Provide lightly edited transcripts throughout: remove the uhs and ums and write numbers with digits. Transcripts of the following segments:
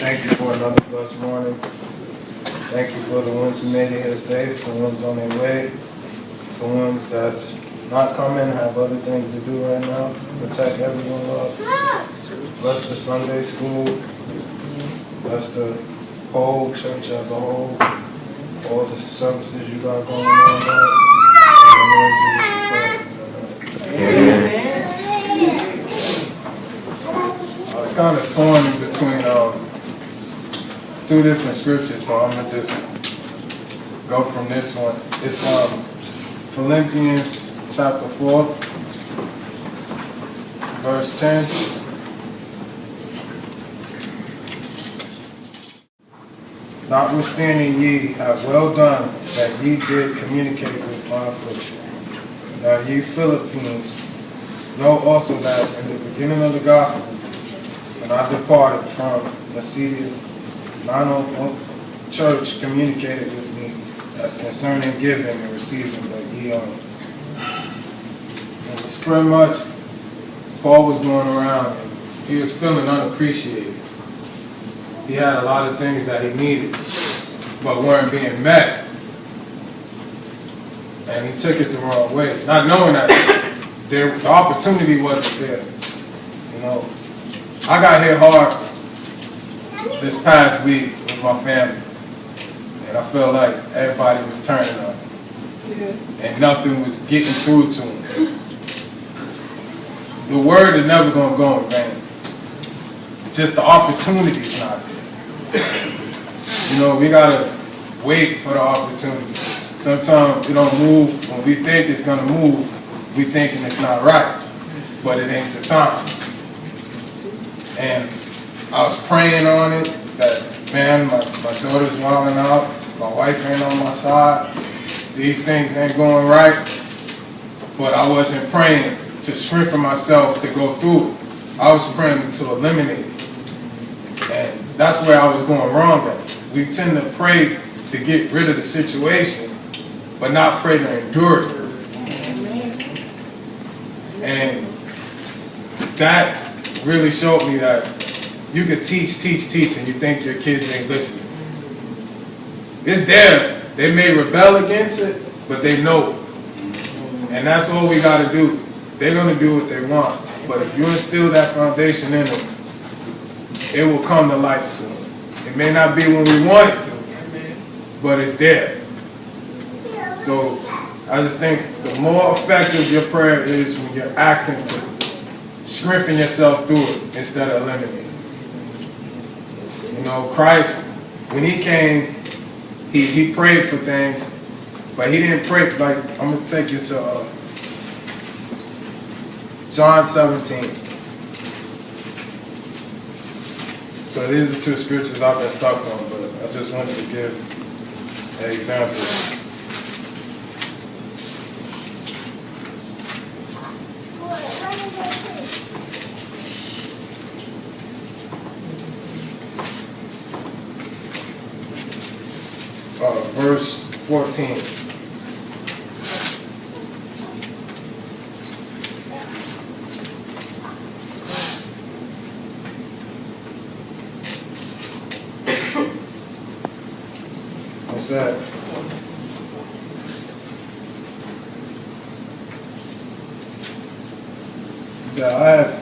Thank you for another blessed morning. Thank you for the ones who made it here safe, the ones on their way, the ones that's not coming, have other things to do right now. Protect everyone, Lord. Bless the Sunday school. Bless the whole church as a whole. All the services you got going on, Lord. In the name of Jesus, we pray. Amen. I was kind of torn in between two different scriptures, so I'm going to just go from this one. It's Philippians chapter 4, verse 10. Notwithstanding ye have well done that ye did communicate with my affliction. Now ye Philippines know also that in the beginning of the gospel, when I departed from Macedonia, not on church communicated with me as concerning giving and receiving, but ye only. And it's pretty much Paul was going around and he was feeling unappreciated. He had a lot of things that he needed, but weren't being met. And he took it the wrong way, not knowing that the opportunity wasn't there. You know, I got hit hard this past week with my family, and I felt like everybody was turning up, and nothing was getting through to them. The word is never going to go in vain. Just the opportunity's not there. You know, we got to wait for the opportunity. Sometimes it don't move when we think it's going to move. We thinking it's not right, but it ain't the time. And I was praying on it that, man, my daughter's wilding out, my wife ain't on my side, these things ain't going right, but I wasn't praying to strengthen myself to go through it. I was praying to eliminate it. And that's where I was going wrong at. We tend to pray to get rid of the situation, but not pray to endure it. And that really showed me that you could teach, and you think your kids ain't listening. It's there. They may rebel against it, but they know it. And that's all we got to do. They're going to do what they want. But if you instill that foundation in them, it will come to life to them. It may not be when we want it to, but it's there. So I just think the more effective your prayer is when you're asking to strengthen yourself through it instead of eliminating it. You know, Christ, when he came, he prayed for things, but he didn't pray, like, I'm going to take you to John 17. So these are two scriptures I've been stuck on, but I just wanted to give an example. Verse 14. What's that? He said, I have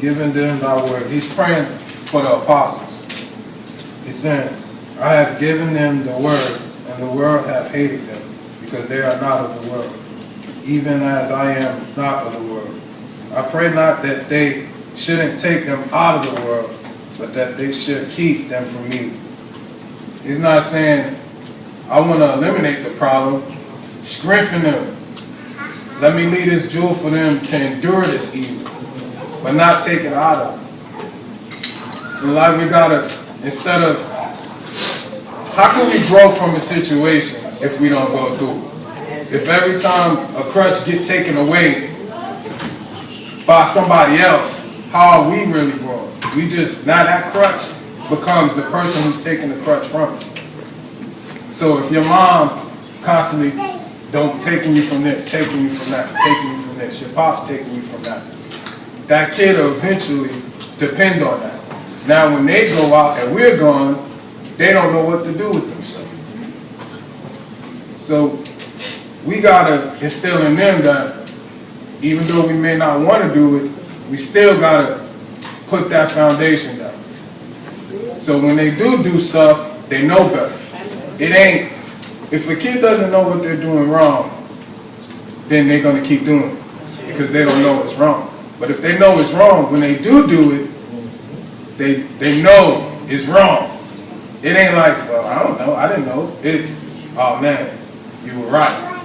given them thy word. He's praying for the apostles. He's saying, I have given them the word, and the world hath hated them, because they are not of the world, even as I am not of the world. I pray not that they shouldn't take them out of the world, but that they should keep them from evil. He's not saying, I want to eliminate the problem, strengthen them. Let me leave this jewel for them to endure this evil, but not take it out of them. And like we got to, instead of, how can we grow from a situation if we don't go through it? If every time a crutch gets taken away by somebody else, how are we really growing? We just, now that crutch becomes the person who's taking the crutch from us. So if your mom constantly taking you from this, taking you from that, taking you from this, your pop's taking you from that, that kid will eventually depend on that. Now when they go out and we're gone, they don't know what to do with themselves. So we gotta instill in them that even though we may not want to do it, we still gotta put that foundation down. So when they do stuff, they know better. It ain't, if a kid doesn't know what they're doing wrong, then they're gonna keep doing it because they don't know it's wrong. But if they know it's wrong, when they do it, they know it's wrong. It ain't like, well, I don't know, I didn't know. It's, oh man, you were right.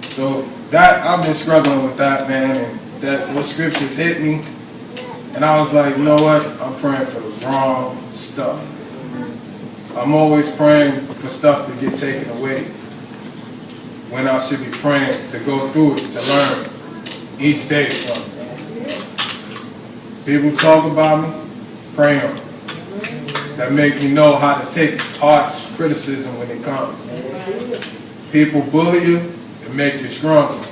So that, I've been struggling with that, man, and those scriptures hit me. And I was like, you know what? I'm praying for the wrong stuff. I'm always praying for stuff to get taken away when I should be praying to go through it, to learn each day from it. People talk about me, pray on it. That make me know how to take harsh criticism when it comes. People bully you, it make you stronger.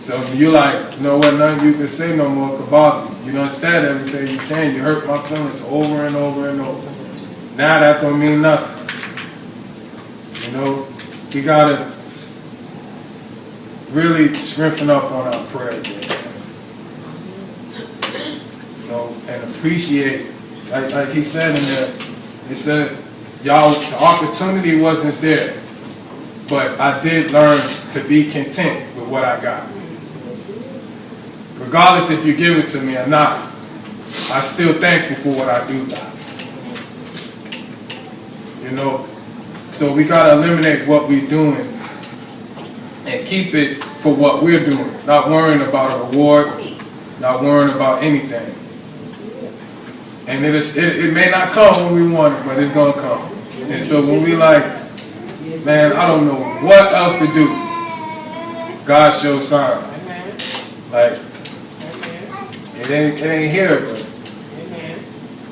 So you're like, you know what, nothing you can say no more can bother me. You done said everything you can. You hurt my feelings over and over and over. Now that don't mean nothing. You know, we gotta really strengthen up on our prayer game. You know, and appreciate, like he said in there, he said, y'all, the opportunity wasn't there, but I did learn to be content with what I got. Regardless if you give it to me or not, I'm still thankful for what I do got. You know, so we gotta eliminate what we're doing and keep it for what we're doing, not worrying about a reward, not worrying about anything. And it may not come when we want it, but it's gonna come. And so when we like, man, I don't know what else to do, God shows signs. Like, it ain't here, but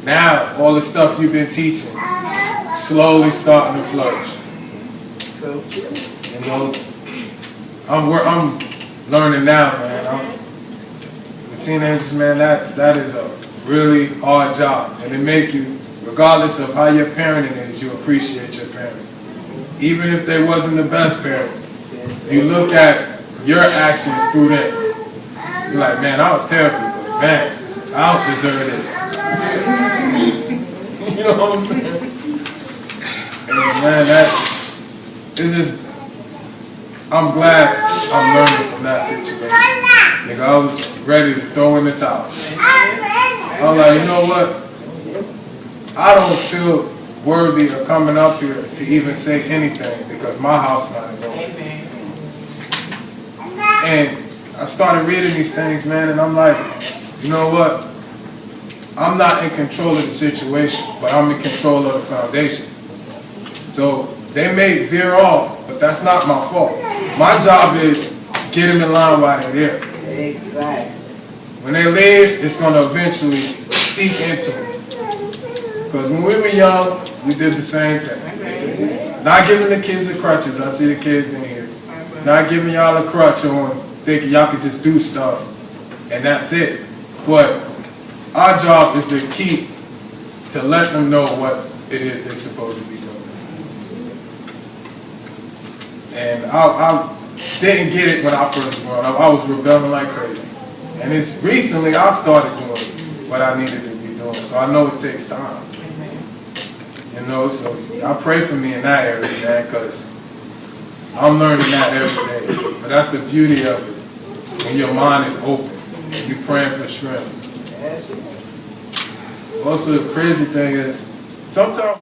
now all the stuff you've been teaching slowly starting to flourish. You know, I'm learning now, man. With teenagers, man, that is a really hard job, and it make you, regardless of how your parenting is, you appreciate your parents, even if they wasn't the best parents. You look at your actions through them. You're like, man, I was terrible, but man, I don't deserve this. You know what I'm saying? And man, it's just, I'm glad I'm learning from that situation. Nigga, I was ready to throw in the towel. I'm like, you know what? I don't feel worthy of coming up here to even say anything because my house not in order. And I started reading these things, man, and I'm like, you know what? I'm not in control of the situation, but I'm in control of the foundation. So they may veer off, but that's not my fault. My job is get them in line while they're there. Exactly. When they leave, it's going to eventually seep into them. Because when we were young, we did the same thing. Not giving the kids the crutches. I see the kids in here. Not giving y'all a crutch on thinking y'all could just do stuff and that's it. But our job is to let them know what it is they're supposed to be doing. And I didn't get it when I first grew up. I was rebelling like crazy. And it's recently I started doing what I needed to be doing. So I know it takes time. You know, so I pray for me in that area, man, because I'm learning that every day. But that's the beauty of it. When your mind is open and you're praying for strength. Also, the crazy thing is, sometimes